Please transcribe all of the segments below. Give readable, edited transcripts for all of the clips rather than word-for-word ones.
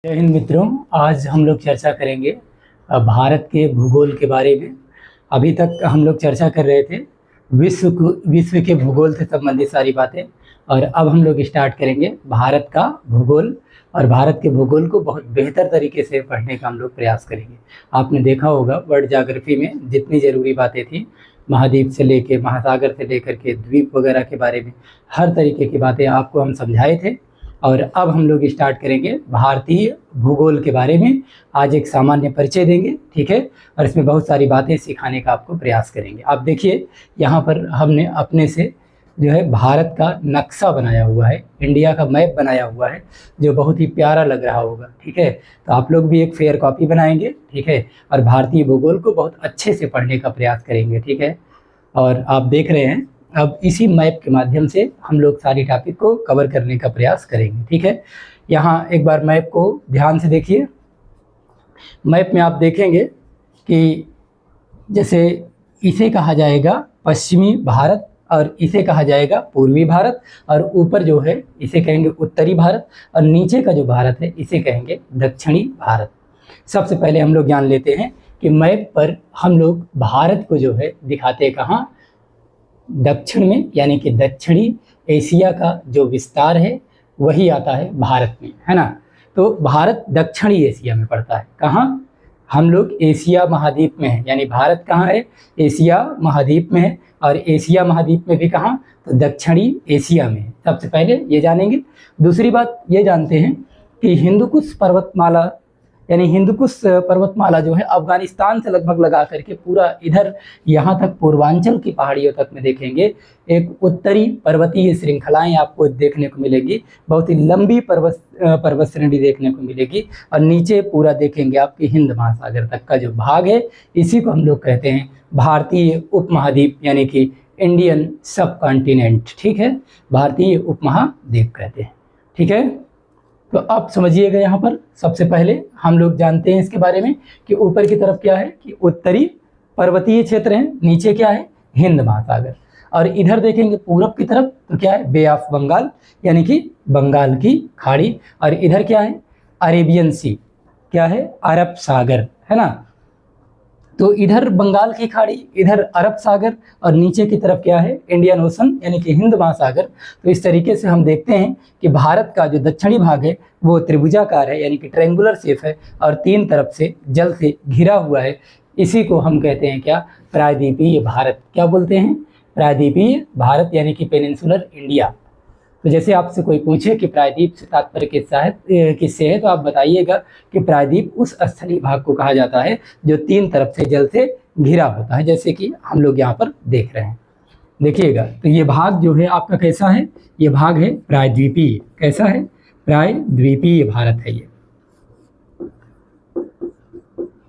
जय हिंद मित्रों। आज हम लोग चर्चा करेंगे भारत के भूगोल के बारे में। अभी तक हम लोग चर्चा कर रहे थे विश्व के भूगोल से संबंधित सारी बातें, और अब हम लोग स्टार्ट करेंगे भारत का भूगोल। और भारत के भूगोल को बहुत बेहतर तरीके से पढ़ने का हम लोग प्रयास करेंगे। आपने देखा होगा वर्ल्ड ज्योग्राफी में जितनी ज़रूरी बातें थी, महाद्वीप से लेके महासागर से लेकर के द्वीप वगैरह के बारे में हर तरीके की बातें आपको हम समझाए थे। और अब हम लोग स्टार्ट करेंगे भारतीय भूगोल के बारे में। आज एक सामान्य परिचय देंगे, ठीक है, और इसमें बहुत सारी बातें सिखाने का आपको प्रयास करेंगे। आप देखिए यहाँ पर हमने अपने से जो है भारत का नक्शा बनाया हुआ है, इंडिया का मैप बनाया हुआ है, जो बहुत ही प्यारा लग रहा होगा, ठीक है। तो आप लोग भी एक फेयर कॉपी बनाएंगे, ठीक है, और भारतीय भूगोल को बहुत अच्छे से पढ़ने का प्रयास करेंगे, ठीक है। और आप देख रहे हैं अब इसी मैप के माध्यम से हम लोग सारी टॉपिक को कवर करने का प्रयास करेंगे, ठीक है। यहाँ एक बार मैप को ध्यान से देखिए। मैप में आप देखेंगे कि जैसे इसे कहा जाएगा पश्चिमी भारत, और इसे कहा जाएगा पूर्वी भारत, और ऊपर जो है इसे कहेंगे उत्तरी भारत, और नीचे का जो भारत है इसे कहेंगे दक्षिणी भारत। सबसे पहले हम लोग जान लेते हैं कि मैप पर हम लोग भारत को जो है दिखाते हैं कहाँ, दक्षिण में, यानी कि दक्षिणी एशिया का जो विस्तार है वही आता है भारत में, है ना। तो भारत दक्षिणी एशिया में पड़ता है। कहाँ? हम लोग एशिया महाद्वीप में है, यानी भारत कहाँ है? एशिया महाद्वीप में है। और एशिया महाद्वीप में भी कहाँ? तो दक्षिणी एशिया में है। सबसे पहले ये जानेंगे। दूसरी बात ये जानते हैं कि हिंदुकुश पर्वतमाला, यानी हिंदुकुश पर्वतमाला जो है अफगानिस्तान से लगभग लगा करके पूरा इधर यहाँ तक पूर्वांचल की पहाड़ियों तक में देखेंगे एक उत्तरी पर्वतीय श्रृंखलाएं आपको देखने को मिलेगी। बहुत ही लंबी पर्वत श्रेणी देखने को मिलेगी। और नीचे पूरा देखेंगे आपके हिंद महासागर तक का जो भाग है, इसी को हम लोग कहते हैं भारतीय उपमहाद्वीप, यानी कि इंडियन सब कॉन्टिनेंट, ठीक है। भारतीय उपमहाद्वीप कहते हैं, ठीक है। तो आप समझिएगा, यहाँ पर सबसे पहले हम लोग जानते हैं इसके बारे में कि ऊपर की तरफ क्या है कि उत्तरी पर्वतीय क्षेत्र है, नीचे क्या है हिंद महासागर, और इधर देखेंगे पूरब की तरफ तो क्या है बे ऑफ बंगाल, यानी कि बंगाल की खाड़ी, और इधर क्या है अरेबियन सी, क्या है अरब सागर, है ना। तो इधर बंगाल की खाड़ी, इधर अरब सागर, और नीचे की तरफ क्या है इंडियन ओशन, यानी कि हिंद महासागर। तो इस तरीके से हम देखते हैं कि भारत का जो दक्षिणी भाग है वो त्रिभुजाकार है, यानी कि ट्रायंगुलर शेप है, और तीन तरफ से जल से घिरा हुआ है। इसी को हम कहते हैं क्या, प्रायद्वीपीय भारत। क्या बोलते हैं? प्रायद्वीपीय भारत, यानी कि पेनिनसुलर इंडिया। तो जैसे आपसे कोई पूछे कि प्रायद्वीप से तात्पर्य किससे है, तो आप बताइएगा कि प्रायद्वीप उस स्थलीय भाग को कहा जाता है जो तीन तरफ से जल से घिरा होता है, जैसे कि हम लोग यहाँ पर देख रहे हैं। देखिएगा, तो ये भाग जो है आपका कैसा है, ये भाग है प्रायद्वीपीय। कैसा है? प्रायद्वीपीय भारत है ये।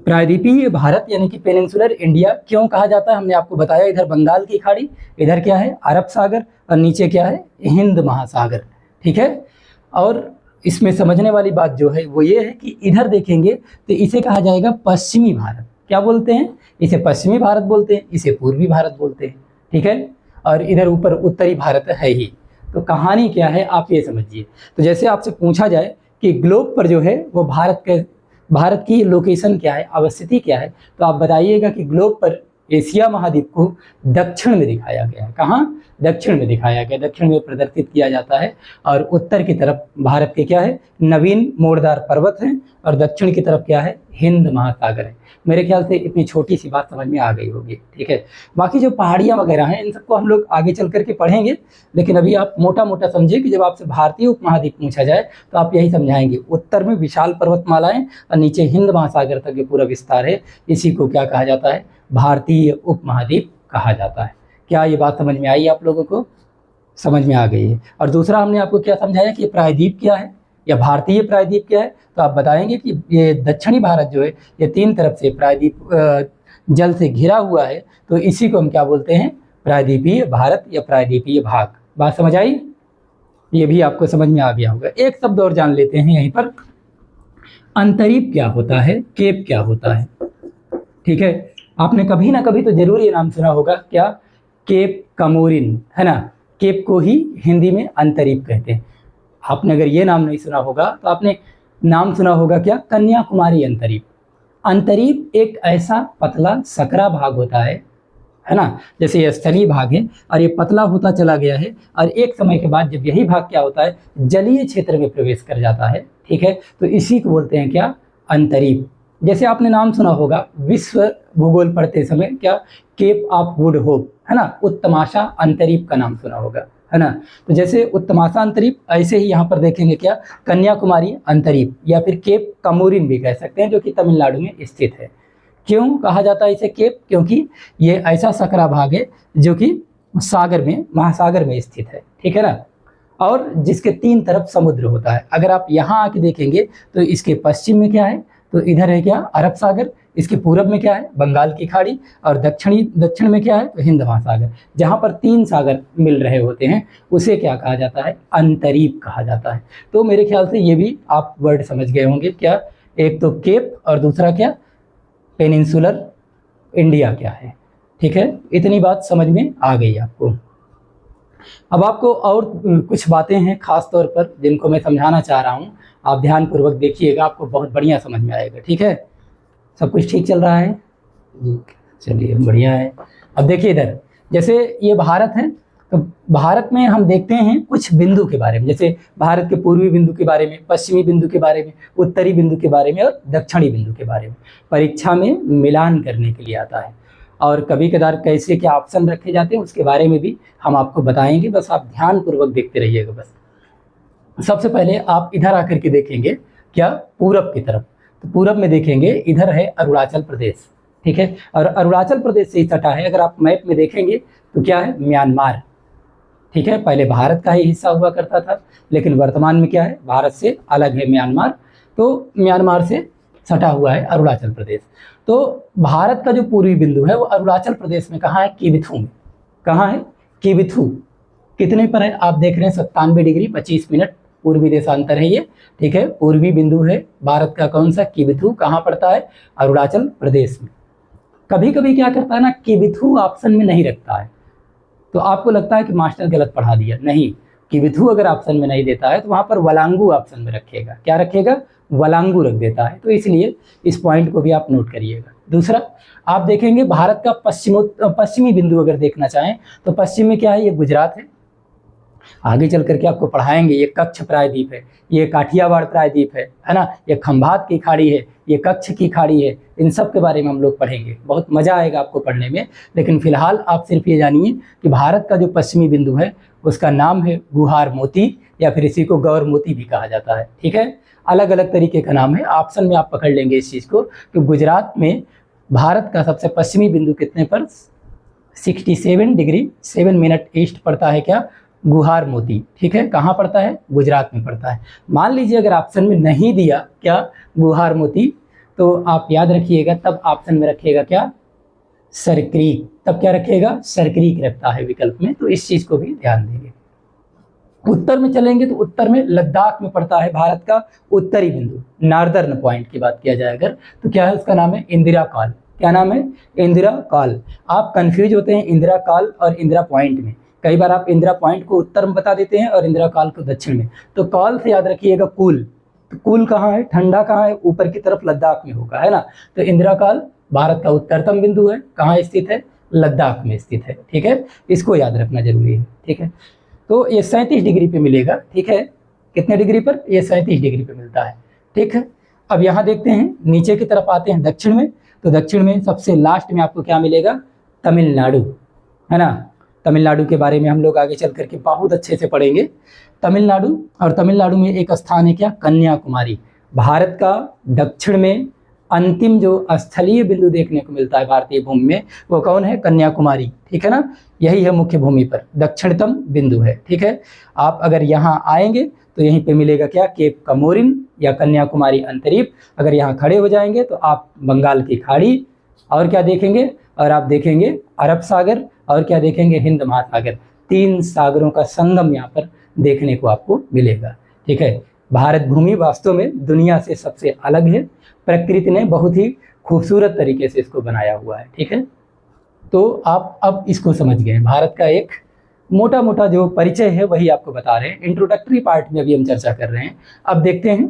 प्रायद्वीपीय भारत यानी कि पेनिनसुलर इंडिया क्यों कहा जाता है, हमने आपको बताया। इधर बंगाल की खाड़ी, इधर क्या है अरब सागर, और नीचे क्या है हिंद महासागर, ठीक है। और इसमें समझने वाली बात जो है वो ये है कि इधर देखेंगे तो इसे कहा जाएगा पश्चिमी भारत। क्या बोलते हैं? इसे पश्चिमी भारत बोलते हैं, इसे पूर्वी भारत बोलते हैं, ठीक है। और इधर ऊपर उत्तरी भारत है ही। तो कहानी क्या है आप ये समझिए। तो जैसे आपसे पूछा जाए कि ग्लोब पर जो है वो भारत की लोकेशन क्या है, अवस्थिति क्या है, तो आप बताइएगा कि ग्लोब पर एशिया महाद्वीप को दक्षिण में दिखाया गया है। कहाँ? दक्षिण में दिखाया गया, दक्षिण में प्रदर्शित किया जाता है। और उत्तर की तरफ भारत के क्या है नवीन मोड़दार पर्वत हैं, और दक्षिण की तरफ क्या है हिंद महासागर है। मेरे ख्याल से इतनी छोटी सी बात समझ में आ गई होगी, ठीक है। बाकी जो पहाड़ियाँ वगैरह हैं इन सबको हम लोग आगे चल करके पढ़ेंगे, लेकिन अभी आप मोटा मोटा समझिए कि जब आपसे भारतीय उपमहाद्वीप पूछा जाए तो आप यही समझाएंगे, उत्तर में विशाल पर्वतमालाएं और नीचे हिंद महासागर तक ये पूरा विस्तार है। इसी को क्या कहा जाता है? भारतीय उपमहाद्वीप कहा जाता है। क्या ये बात समझ में आई आप लोगों को? समझ में आ गई है। और दूसरा हमने आपको क्या समझाया कि प्रायद्वीप क्या है या भारतीय प्रायद्वीप क्या है, तो आप बताएंगे कि ये दक्षिणी भारत जो है ये तीन तरफ से प्रायद्वीप जल से घिरा हुआ है, तो इसी को हम क्या बोलते हैं प्रायद्वीपीय भारत या प्रायद्वीपीय भाग। बात समझ आई? ये भी आपको समझ में आ गया होगा। एक शब्द और जान लेते हैं यहीं पर, अंतरीप क्या होता है, केप क्या होता है, ठीक है। आपने कभी ना कभी तो जरूर ये नाम सुना होगा, क्या? केप कमोरिन, है ना। केप को ही हिंदी में अंतरीप कहते हैं। आपने अगर ये नाम नहीं सुना होगा तो आपने नाम सुना होगा क्या, कन्याकुमारी अंतरीप। अंतरीप एक ऐसा पतला सकरा भाग होता है ना, जैसे ये स्थलीय भाग है और ये पतला होता चला गया है, और एक समय के बाद जब यही भाग क्या होता है, जलीय क्षेत्र में प्रवेश कर जाता है, ठीक है, तो इसी को बोलते हैं क्या, अंतरीप। जैसे आपने नाम सुना होगा विश्व भूगोल पढ़ते समय क्या, केप ऑफ गुड होप, है ना, उत्तमाशा अंतरीप का नाम सुना होगा, है ना। तो जैसे उत्तमाशा अंतरीप, ऐसे ही यहाँ पर देखेंगे क्या, कन्याकुमारी अंतरीप या फिर केप कमोरिन भी कह सकते हैं, जो कि तमिलनाडु में स्थित है। क्यों कहा जाता है इसे केप, क्योंकि ये ऐसा सकरा भाग है जो कि सागर में, महासागर में स्थित है, ठीक है ना, और जिसके 3 तरफ समुद्र होता है। अगर आप यहाँ आके देखेंगे तो इसके पश्चिम में क्या है, तो इधर है क्या, अरब सागर, इसके पूरब में क्या है, बंगाल की खाड़ी, और दक्षिण में क्या है, तो हिंद महासागर। जहाँ पर 3 सागर मिल रहे होते हैं उसे क्या कहा जाता है, अंतरीप कहा जाता है। तो मेरे ख्याल से ये भी आप वर्ड समझ गए होंगे, क्या, एक तो केप और दूसरा क्या, पेनिनसुलर इंडिया क्या है, ठीक है। इतनी बात समझ में आ गई आपको। अब आपको और कुछ बातें हैं खास तौर पर जिनको मैं समझाना चाह रहा हूँ, आप ध्यानपूर्वक देखिएगा, आपको बहुत बढ़िया समझ में आएगा, ठीक है। सब कुछ ठीक चल रहा है जी, चलिए बढ़िया है। अब देखिए इधर, जैसे ये भारत है, तो भारत में हम देखते हैं कुछ बिंदु के बारे में, जैसे भारत के पूर्वी बिंदु के बारे में, पश्चिमी बिंदु के बारे में, उत्तरी बिंदु के बारे में और दक्षिणी बिंदु के बारे में। परीक्षा में मिलान करने के लिए आता है, और कभी कदार कैसे क्या ऑप्शन रखे जाते हैं उसके बारे में भी हम आपको बताएंगे, बस आप ध्यानपूर्वक देखते रहिएगा। बस सबसे पहले आप इधर आकर के देखेंगे क्या, पूरब की तरफ, तो पूरब में देखेंगे इधर है अरुणाचल प्रदेश, ठीक है, और अरुणाचल प्रदेश से ही सटा है, अगर आप मैप में देखेंगे तो क्या है, म्यांमार, ठीक है। पहले भारत का ही हिस्सा हुआ करता था, लेकिन वर्तमान में क्या है, भारत से अलग है म्यांमार, तो म्यांमार से सटा हुआ है अरुणाचल प्रदेश। तो भारत का जो पूर्वी बिंदु है वो अरुणाचल प्रदेश में कहाँ है, किबिथू में। कहाँ है, किबिथू। कितने पर है, आप देख रहे हैं 97 डिग्री 25 मिनट पूर्वी देशांतर है ये, ठीक है। पूर्वी बिंदु है भारत का कौन सा, किबिथू। कहाँ पड़ता है, अरुणाचल प्रदेश में। कभी कभी क्या करता है ना, किबिथू ऑप्शन में नहीं रखता है, तो आपको लगता है कि मास्टर गलत पढ़ा दिया, नहीं, किबिथू अगर ऑप्शन में नहीं देता है तो वहाँ पर वलांगू ऑप्शन में रखेगा। क्या रखेगा, वलांगू रख देता है, तो इसलिए इस पॉइंट को भी आप नोट करिएगा। दूसरा, आप देखेंगे भारत का पश्चिमी बिंदु अगर देखना चाहें तो पश्चिम में क्या है, ये गुजरात है। आगे चल करके आपको पढ़ाएंगे, ये कच्छ प्रायद्वीप है, ये काठियावाड़ प्रायद्वीप है ना, ये खंभात की खाड़ी है, ये कच्छ की खाड़ी है। इन सब के बारे में हम लोग पढ़ेंगे, बहुत मज़ा आएगा आपको पढ़ने में। लेकिन फिलहाल आप सिर्फ ये जानिए कि भारत का जो पश्चिमी बिंदु है उसका नाम है गुहार मोती, या फिर इसी को गौर मोती भी कहा जाता है, ठीक है। अलग अलग तरीके का नाम है, ऑप्शन में आप पकड़ लेंगे इस चीज़ को कि गुजरात में भारत का सबसे पश्चिमी बिंदु कितने पर, 67 डिग्री 7 मिनट ईस्ट पड़ता है क्या, गुहार मोती, ठीक है। कहाँ पड़ता है, गुजरात में पड़ता है। मान लीजिए अगर ऑप्शन में नहीं दिया क्या, गुहार मोती, तो आप याद रखिएगा, तब ऑप्शन में रखिएगा क्या, सरक्रीक। तब क्या रखेगा, सरक्रीक रखता है विकल्प में, तो इस चीज़ को भी ध्यान देंगे। उत्तर में चलेंगे तो उत्तर में लद्दाख में पड़ता है भारत का उत्तरी बिंदु, नॉर्दर्न पॉइंट की बात किया जाए अगर, तो क्या है, उसका नाम है इंदिरा कॉल। क्या नाम है, इंदिरा कॉल। आप कंफ्यूज होते हैं इंदिरा कॉल और इंदिरा पॉइंट में, कई बार आप इंदिरा पॉइंट को उत्तर में बता देते हैं और इंदिरा कॉल को दक्षिण में। तो कॉल से याद रखिएगा कूल, तो कूल कहाँ है, ठंडा कहाँ है, ऊपर की तरफ लद्दाख में होगा, है ना। तो इंदिरा कॉल भारत का उत्तरतम बिंदु है, कहाँ स्थित है, लद्दाख में स्थित है, ठीक है। इसको याद रखना जरूरी है, ठीक है। तो ये 37 डिग्री पे मिलेगा, ठीक है। कितने डिग्री पर, ये 37 डिग्री पे मिलता है, ठीक है। अब यहाँ देखते हैं, नीचे की तरफ आते हैं दक्षिण में, तो दक्षिण में सबसे लास्ट में आपको क्या मिलेगा, तमिलनाडु, है ना। तमिलनाडु के बारे में हम लोग आगे चल करके बहुत अच्छे से पढ़ेंगे। तमिलनाडु, और तमिलनाडु में एक स्थान है क्या, कन्याकुमारी। भारत का दक्षिण में अंतिम जो स्थलीय बिंदु देखने को मिलता है भारतीय भूमि में, वो कौन है, कन्याकुमारी, ठीक है ना। यही है मुख्य भूमि पर दक्षिणतम बिंदु है, ठीक है। आप अगर यहाँ आएंगे तो यहीं पे मिलेगा क्या, केप कमोरिन या कन्याकुमारी अंतरीप। अगर यहाँ खड़े हो जाएंगे तो आप बंगाल की खाड़ी, और क्या देखेंगे, और आप देखेंगे अरब सागर, और क्या देखेंगे, हिंद महासागर। 3 सागरों का संगम यहाँ पर देखने को आपको मिलेगा, ठीक है। भारत भूमि वास्तव में दुनिया से सबसे अलग है, प्रकृति ने बहुत ही खूबसूरत तरीके से इसको बनाया हुआ है, ठीक है। तो आप अब इसको समझ गए, भारत का एक मोटा मोटा जो परिचय है वही आपको बता रहे हैं। इंट्रोडक्टरी पार्ट में अभी हम चर्चा कर रहे हैं। अब देखते हैं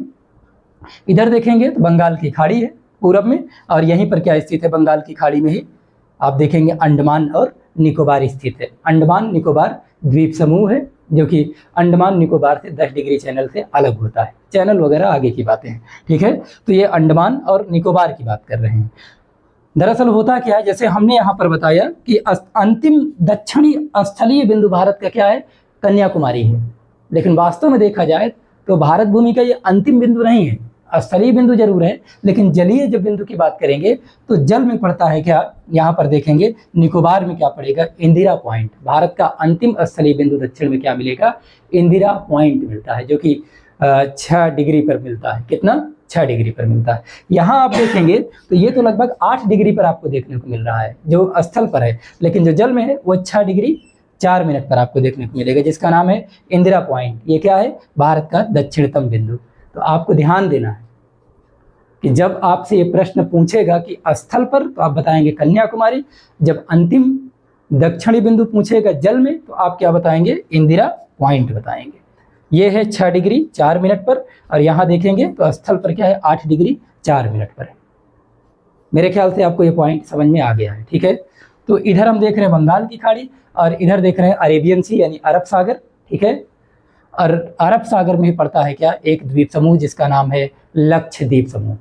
इधर देखेंगे तो बंगाल की खाड़ी है पूरब में, और यहीं पर क्या स्थित है, बंगाल की खाड़ी में ही आप देखेंगे अंडमान और निकोबार स्थित है। अंडमान निकोबार द्वीप समूह है, जो कि अंडमान निकोबार से 10 डिग्री चैनल से अलग होता है। चैनल वगैरह आगे की बातें हैं, ठीक है। तो ये अंडमान और निकोबार की बात कर रहे हैं। दरअसल होता क्या है, जैसे हमने यहाँ पर बताया कि अंतिम दक्षिणी स्थलीय बिंदु भारत का क्या है, कन्याकुमारी है। लेकिन वास्तव में देखा जाए तो भारत भूमि का ये अंतिम बिंदु नहीं है, स्थलीय बिंदु जरूर है, लेकिन जलीय जब बिंदु की बात करेंगे तो जल में पड़ता है क्या, यहाँ पर देखेंगे निकोबार में क्या पड़ेगा, इंदिरा पॉइंट। भारत का अंतिम स्थलीय बिंदु दक्षिण में क्या मिलेगा, इंदिरा पॉइंट मिलता है, जो कि 6 डिग्री पर मिलता है। कितना, 6 डिग्री पर मिलता है। यहाँ आप देखेंगे तो ये तो लगभग 8 डिग्री पर आपको देखने को मिल रहा है जो स्थल पर है, लेकिन जो जल में है वो 6 डिग्री 4 मिनट पर आपको देखने को मिलेगा, जिसका नाम है इंदिरा पॉइंट। ये क्या है, भारत का दक्षिणतम बिंदु। तो आपको ध्यान देना है कि जब आपसे ये प्रश्न पूछेगा कि स्थल पर, तो आप बताएंगे कन्याकुमारी। जब अंतिम दक्षिणी बिंदु पूछेगा जल में, तो आप क्या बताएंगे, इंदिरा पॉइंट बताएंगे। ये है 6 डिग्री 4 मिनट पर, और यहाँ देखेंगे तो स्थल पर क्या है, 8 डिग्री 4 मिनट पर है। मेरे ख्याल से आपको ये पॉइंट समझ में आ गया है, ठीक है। तो इधर हम देख रहे हैं बंगाल की खाड़ी, और इधर देख रहे हैं अरेबियन सी यानी अरब सागर, ठीक है। और अरब सागर में ही पड़ता है क्या, एक द्वीप समूह जिसका नाम है लक्षद्वीप समूह।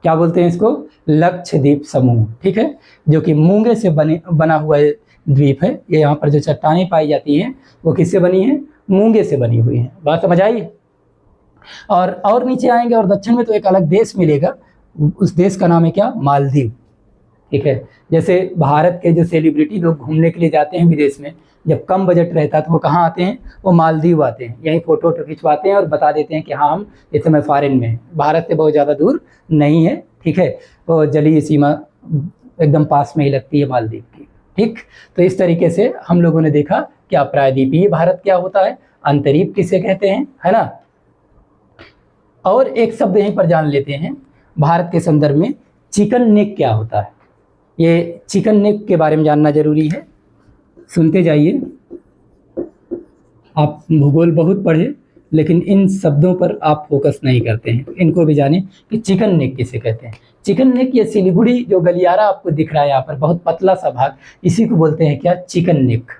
क्या बोलते हैं इसको, लक्षद्वीप समूह, ठीक है, जो कि मूंगे से बना हुआ द्वीप है। ये यहाँ पर जो चट्टानें पाई जाती हैं वो किससे बनी है, मूंगे से बनी हुई है। बात समझ आई। और नीचे आएंगे और दक्षिण में तो एक अलग देश मिलेगा, उस देश का नाम है क्या, मालदीव, ठीक है। जैसे भारत के जो सेलिब्रिटी लोग घूमने के लिए जाते हैं विदेश में, जब कम बजट रहता है तो वो कहाँ आते हैं, वो मालदीव आते हैं। यहीं फोटो खिंचवाते हैं और बता देते हैं कि हाँ हम इस समय फॉरेन में हैं। भारत से बहुत ज़्यादा दूर नहीं है, ठीक है। तो जलीय सीमा एकदम पास में ही लगती है मालदीव की, ठीक। तो इस तरीके से हम लोगों ने देखा क्या प्रायद्वीपीय भारत क्या होता है, अंतरीप किसे कहते हैं, है ना। और एक शब्द यहीं पर जान लेते हैं भारत के संदर्भ में, चिकन नेक क्या होता है। ये चिकन नेक के बारे में जानना जरूरी है, सुनते जाइए। आप भूगोल बहुत पढ़े, लेकिन इन शब्दों पर आप फोकस नहीं करते हैं। इनको भी जानें कि चिकन नेक किसे कहते हैं। चिकन नेक, ये सिलीगुड़ी जो गलियारा आपको दिख रहा है यहाँ पर, बहुत पतला सा भाग, इसी को बोलते हैं क्या, चिकन नेक।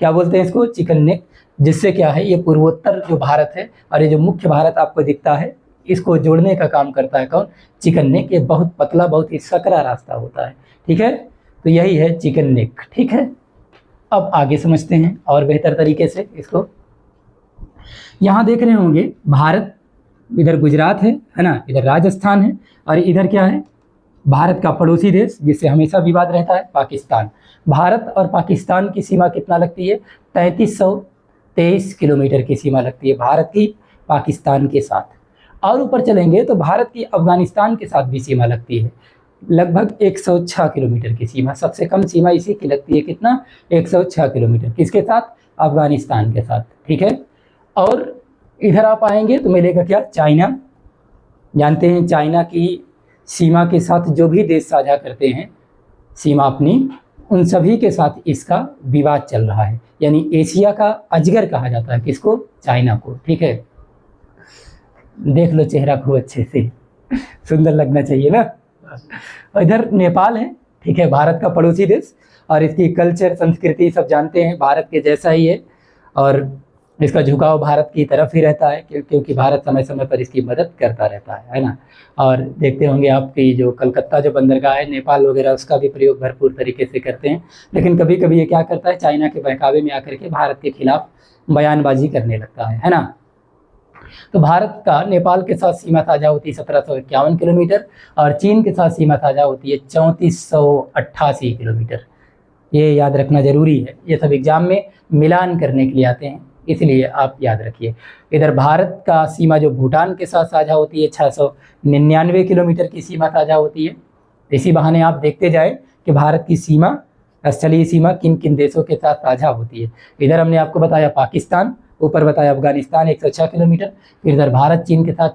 क्या बोलते हैं इसको, चिकन नेक। जिससे क्या है, ये पूर्वोत्तर जो भारत है और ये जो मुख्य भारत आपको दिखता है, इसको जोड़ने का काम करता है कौन, चिकन नेक। ये बहुत पतला, बहुत ही सकरा रास्ता होता है, ठीक है। तो यही है चिकन नेक, ठीक है। अब आगे समझते हैं और बेहतर तरीके से इसको। यहाँ देख रहे होंगे भारत, इधर गुजरात है ना, इधर राजस्थान है, और इधर क्या है, भारत का पड़ोसी देश जिससे हमेशा विवाद रहता है, पाकिस्तान। भारत और पाकिस्तान की सीमा कितना लगती है, 3323 किलोमीटर की सीमा लगती है भारत की पाकिस्तान के साथ। और ऊपर चलेंगे तो भारत की अफगानिस्तान के साथ भी सीमा लगती है, लगभग 106 किलोमीटर की सीमा। सबसे कम सीमा इसी की लगती है, कितना, 106 किलोमीटर। किसके साथ, अफगानिस्तान के साथ, ठीक है। और इधर आप आएंगे तो मिलेगा क्या, चाइना। जानते हैं चाइना की सीमा के साथ जो भी देश साझा करते हैं सीमा अपनी, उन सभी के साथ इसका विवाद चल रहा है। यानी एशिया का अजगर कहा जाता है किसको, चाइना को, ठीक है। देख लो चेहरा को अच्छे से, सुंदर लगना चाहिए ना। इधर नेपाल है, ठीक है, भारत का पड़ोसी देश, और इसकी कल्चर संस्कृति सब जानते हैं भारत के जैसा ही है, और इसका झुकाव भारत की तरफ ही रहता है, क्योंकि भारत समय समय पर इसकी मदद करता रहता है ना। और देखते होंगे आपकी जो कलकत्ता जो बंदरगाह है, नेपाल वगैरह, उसका भी प्रयोग भरपूर तरीके से करते हैं। लेकिन कभी कभी ये क्या करता है, चाइना के बहकावे में आकर के भारत के खिलाफ बयानबाजी करने लगता है ना। तो भारत का नेपाल के साथ सीमा साझा होती है 1751 किलोमीटर, और चीन के साथ सीमा साझा होती है 3488 किलोमीटर। ये याद रखना जरूरी है, ये सब एग्जाम में मिलान करने के लिए आते हैं, इसलिए आप याद रखिए। इधर भारत का सीमा जो भूटान के साथ साझा होती है 699 किलोमीटर की सीमा साझा होती है। इसी बहाने आप देखते जाए कि भारत की सीमा, स्थलीय सीमा किन किन देशों के साथ साझा होती है। इधर हमने आपको बताया पाकिस्तान, ऊपर बताया अफगानिस्तान 106 किलोमीटर, फिर इधर भारत चीन के साथ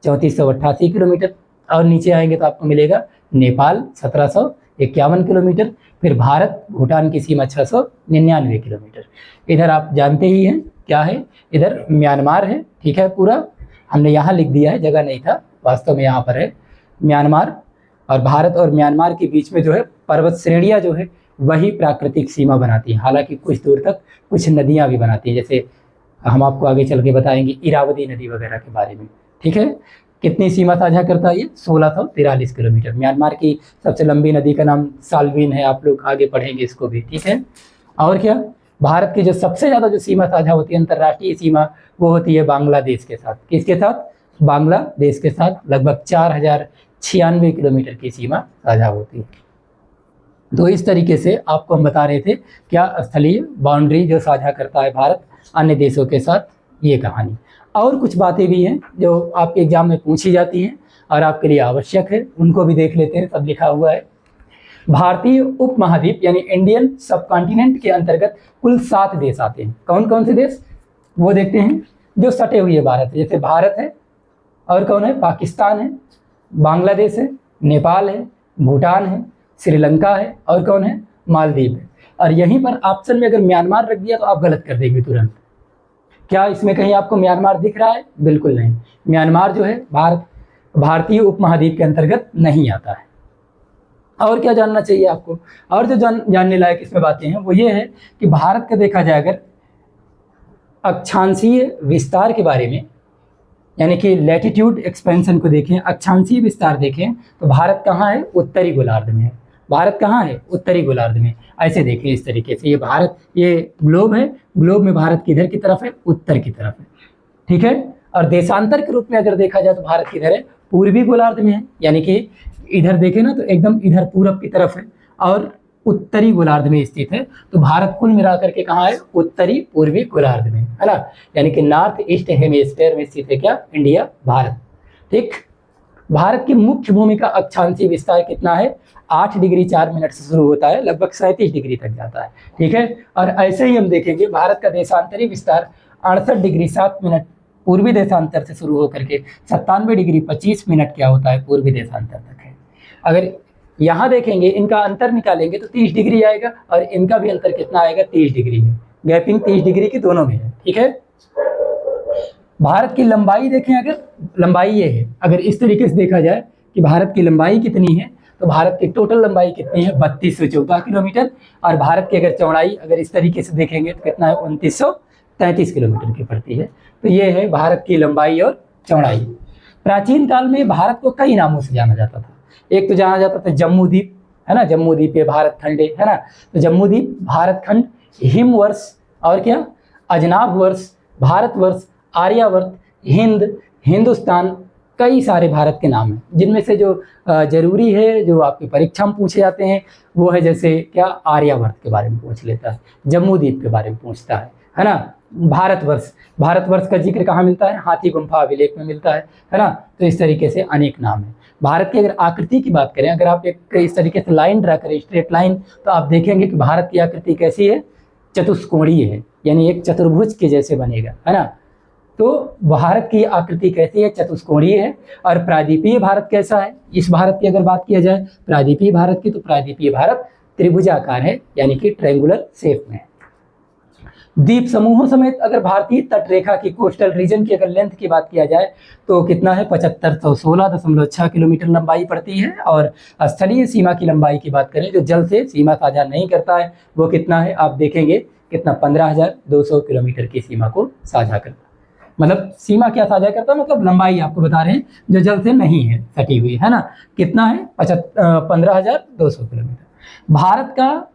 3488 किलोमीटर, और नीचे आएंगे तो आपको मिलेगा नेपाल 1751 किलोमीटर, फिर भारत भूटान की सीमा 699 किलोमीटर। इधर आप जानते ही हैं क्या है, इधर म्यांमार है, ठीक है। पूरा हमने यहाँ लिख दिया है, जगह नहीं था, वास्तव में यहाँ पर है म्यांमार, और भारत और म्यांमार के बीच में जो है पर्वत श्रेणियाँ जो है वही प्राकृतिक सीमा बनाती हैं। हालांकि कुछ दूर तक कुछ नदियाँ भी बनाती हैं, जैसे हम आपको आगे चल के बताएंगे इरावदी नदी वगैरह के बारे में। ठीक है, कितनी सीमा साझा करता है ये? 1643 किलोमीटर। म्यांमार की सबसे लंबी नदी का नाम साल्विन है, आप लोग आगे पढ़ेंगे इसको भी। ठीक है, और क्या, भारत की जो सबसे ज़्यादा जो सीमा साझा होती है अंतर्राष्ट्रीय सीमा, वो होती है बांग्लादेश के साथ। किसके साथ? बांग्लादेश के साथ लगभग 4096 किलोमीटर की सीमा साझा होती है। तो इस तरीके से आपको हम बता रहे थे क्या स्थलीय बाउंड्री जो साझा करता है भारत अन्य देशों के साथ, ये कहानी। और कुछ बातें भी हैं जो आपके एग्जाम में पूछी जाती हैं और आपके लिए आवश्यक है, उनको भी देख लेते हैं। सब लिखा हुआ है। भारतीय उपमहाद्वीप यानी इंडियन सब कॉन्टिनेंट के अंतर्गत कुल 7 देश आते हैं। कौन कौन से देश? वो देखते हैं जो सटे हुए भारत है, जैसे भारत है, और कौन है? पाकिस्तान है, बांग्लादेश है, नेपाल है, भूटान है, श्रीलंका है, और कौन है? मालदीव है। और यहीं पर ऑप्शन में अगर म्यांमार रख दिया तो आप गलत कर देंगे तुरंत। क्या इसमें कहीं आपको म्यांमार दिख रहा है? बिल्कुल नहीं। म्यांमार जो है भारतीय उपमहाद्वीप के अंतर्गत नहीं आता है। और क्या जानना चाहिए आपको? और जो जानने लायक इसमें बातें हैं वो ये है कि भारत का देखा जाए अगर अक्षांशीय विस्तार के बारे में, यानी कि लैटिट्यूड एक्सपेंशन को देखें, अक्षांशीय विस्तार देखें, तो भारत कहाँ है? उत्तरी गोलार्ध में है। भारत कहाँ है? उत्तरी गोलार्ध में। ऐसे देखें इस तरीके से, ये भारत, ये ग्लोब है, ग्लोब में भारत किधर की तरफ है? उत्तर की तरफ है। ठीक है, और देशांतर के रूप में अगर देखा जाए तो भारत किधर है? पूर्वी गोलार्ध में है, यानी कि इधर देखें ना तो एकदम इधर पूरब की तरफ है और उत्तरी गोलार्ध में स्थित है। तो भारत कुल मिलाकर के कहाँ है? उत्तरी पूर्वी गोलार्ध में, है ना, यानी कि नॉर्थ ईस्ट हेमिस्फीयर में स्थित है क्या? इंडिया, भारत। ठीक, भारत की मुख्य भूमि का अक्षांशीय विस्तार कितना है? 8 डिग्री 4 मिनट से शुरू होता है, लगभग 37 डिग्री तक जाता है। ठीक है, और ऐसे ही हम देखेंगे भारत का देशांतरी विस्तार 68 डिग्री 7 मिनट पूर्वी देशांतर से शुरू होकर के 97 डिग्री 25 मिनट क्या होता है? पूर्वी देशांतर तक है। अगर यहाँ देखेंगे, इनका अंतर निकालेंगे तो 30 डिग्री आएगा, और इनका भी अंतर कितना आएगा? 30 डिग्री है। गैपिंग 30 डिग्री की दोनों में है। ठीक है, भारत की लंबाई देखें, अगर लंबाई ये है, अगर इस तरीके से देखा जाए कि भारत की लंबाई कितनी है, तो भारत की टोटल लंबाई कितनी है? 3214 किलोमीटर। और भारत की अगर चौड़ाई अगर इस तरीके से देखेंगे तो कितना है? 2933 किलोमीटर की पड़ती है। तो ये है भारत की लंबाई और चौड़ाई। प्राचीन काल में भारत को कई नामों से जाना जाता था। एक तो जाना जाता था जम्मू द्वीप, है ना, जम्मू द्वीप ये भारत खंड है ना, तो जम्मू द्वीप, भारत खंड, हिमवर्ष, और क्या? अजनाब वर्ष, भारतवर्ष, आर्यावर्त, हिंद, हिंदुस्तान, कई सारे भारत के नाम हैं, जिनमें से जो जरूरी है, जो आपकी परीक्षा में पूछे जाते हैं, वो है जैसे क्या? आर्यावर्त के बारे में पूछ लेता है, जम्मू द्वीप के बारे में पूछता है ना। भारतवर्ष, भारतवर्ष का जिक्र कहाँ मिलता है? हाथी गुम्फा अभिलेख में मिलता है ना। तो इस तरीके से अनेक नाम है। भारत की अगर आकृति की बात करें, अगर आप एक इस तरीके से लाइन ड्रा करें, स्ट्रेट लाइन, तो आप देखेंगे कि भारत की आकृति कैसी है? चतुष्कोणीय है, यानी एक चतुर्भुज के जैसे बनेगा, है ना। तो भारत की आकृति कैसी है? चतुष्कोणीय है। और प्रायद्वीपीय भारत कैसा है? इस भारत की अगर बात किया जाए प्रायद्वीपीय भारत की, तो प्रायद्वीपीय भारत त्रिभुजाकार है, यानी कि ट्रायंगुलर शेप में है। द्वीप समूहों समेत अगर भारतीय तटरेखा की कोस्टल रीजन की अगर लेंथ की बात किया जाए तो कितना है? 7516.6 किलोमीटर लंबाई पड़ती है। और स्थलीय सीमा की लंबाई की बात करें, जो जल से सीमा साझा नहीं करता है, वो कितना है? आप देखेंगे कितना? 15,200 किलोमीटर की सीमा को साझा करता है। मतलब सीमा क्या साझा करता है? मतलब लंबाई आपको बता रहे हैं जो जल से नहीं है सटी हुई, है ना। कितना है? 15,200 किलोमीटर। भारत का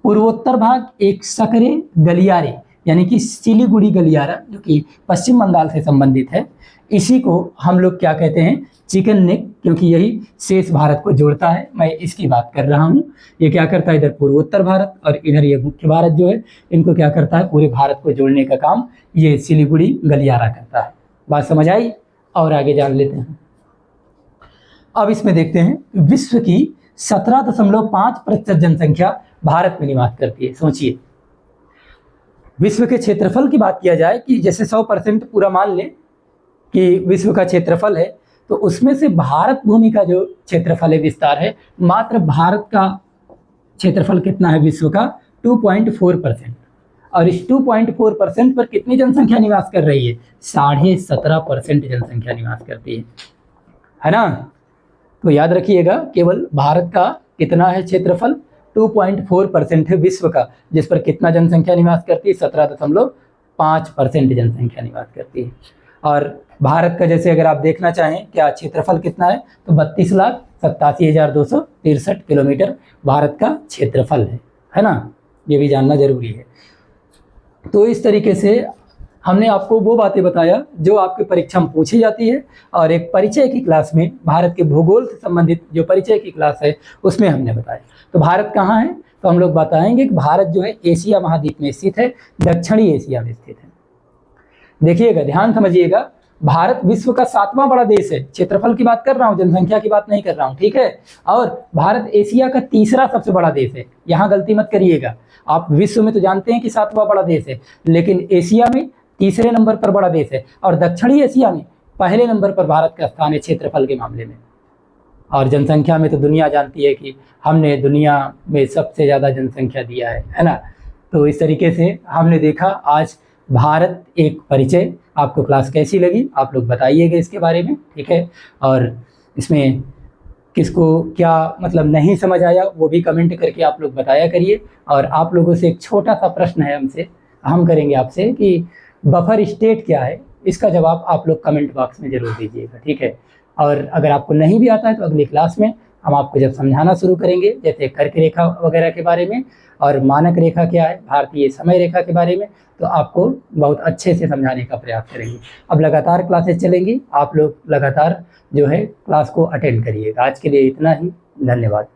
पूर्वोत्तर भाग एक सकरे गलियारे, यानी कि सिलीगुड़ी गलियारा, जो कि पश्चिम बंगाल से संबंधित है, इसी को हम लोग क्या कहते हैं? चिकन नेक, क्योंकि यही शेष भारत को जोड़ता है। मैं इसकी बात कर रहा हूँ। ये क्या करता है? इधर पूर्वोत्तर भारत और इधर ये मुख्य भारत जो है, इनको क्या करता है? पूरे भारत को जोड़ने का काम ये सिलीगुड़ी गलियारा करता है। बात समझ आई? और आगे जान लेते हैं। अब इसमें देखते हैं, विश्व की 17.5% जनसंख्या भारत में निवास करती है। सोचिए, विश्व के क्षेत्रफल की बात किया जाए कि जैसे 100% पूरा मान लें कि विश्व का क्षेत्रफल है, तो उसमें से भारत भूमि का जो क्षेत्रफल है, विस्तार है, मात्र भारत का क्षेत्रफल कितना है विश्व का? 2.4%। और इस 2.4% पर कितनी जनसंख्या निवास कर रही है? 17.5% जनसंख्या निवास करती है। है ना। तो याद रखिएगा केवल भारत का कितना है क्षेत्रफल, 2.4% है विश्व का, जिस पर कितना जनसंख्या निवास करती है, 17.5% जनसंख्या निवास करती है। और भारत का जैसे अगर आप देखना चाहें क्या क्षेत्रफल कितना है, तो 32,87,263 किलोमीटर भारत का क्षेत्रफल है ना। ये भी जानना जरूरी है। तो इस तरीके से हमने आपको वो बातें बताया जो आपके परीक्षा में पूछी जाती है, और एक परिचय की क्लास में भारत के भूगोल से संबंधित जो परिचय की क्लास है उसमें हमने बताया। तो भारत कहाँ है, तो हम लोग बताएंगे कि भारत जो है एशिया महाद्वीप में स्थित है, दक्षिणी एशिया में स्थित है। देखिएगा, ध्यान समझिएगा, भारत विश्व का 7वां बड़ा देश है। क्षेत्रफल की बात कर रहा हूँ, जनसंख्या की बात नहीं कर रहा हूँ, ठीक है। और भारत एशिया का 3रा सबसे बड़ा देश है। यहाँ गलती मत करिएगा, आप विश्व में तो जानते हैं कि 7वां बड़ा देश है, लेकिन एशिया में 3रे नंबर पर बड़ा देश है, और दक्षिणी एशिया में पहले नंबर पर भारत का स्थान है क्षेत्रफल के मामले में। और जनसंख्या में तो दुनिया जानती है कि हमने दुनिया में सबसे ज़्यादा जनसंख्या दिया है ना। तो इस तरीके से हमने देखा आज भारत एक परिचय। आपको क्लास कैसी लगी आप लोग बताइएगा इसके बारे में, ठीक है। और इसमें किसको क्या मतलब नहीं समझ आया वो भी कमेंट करके आप लोग बताया करिए। और आप लोगों से एक छोटा सा प्रश्न है हम करेंगे आपसे कि बफर स्टेट क्या है, इसका जवाब आप लोग कमेंट बॉक्स में जरूर दीजिएगा, ठीक है। और अगर आपको नहीं भी आता है तो अगली क्लास में हम आपको जब समझाना शुरू करेंगे, जैसे कर्क रेखा वगैरह के बारे में, और मानक रेखा क्या है, भारतीय समय रेखा के बारे में, तो आपको बहुत अच्छे से समझाने का प्रयास करेंगे। अब लगातार क्लासेस चलेंगी, आप लोग लगातार जो है क्लास को अटेंड करिएगा। आज के लिए इतना ही, धन्यवाद।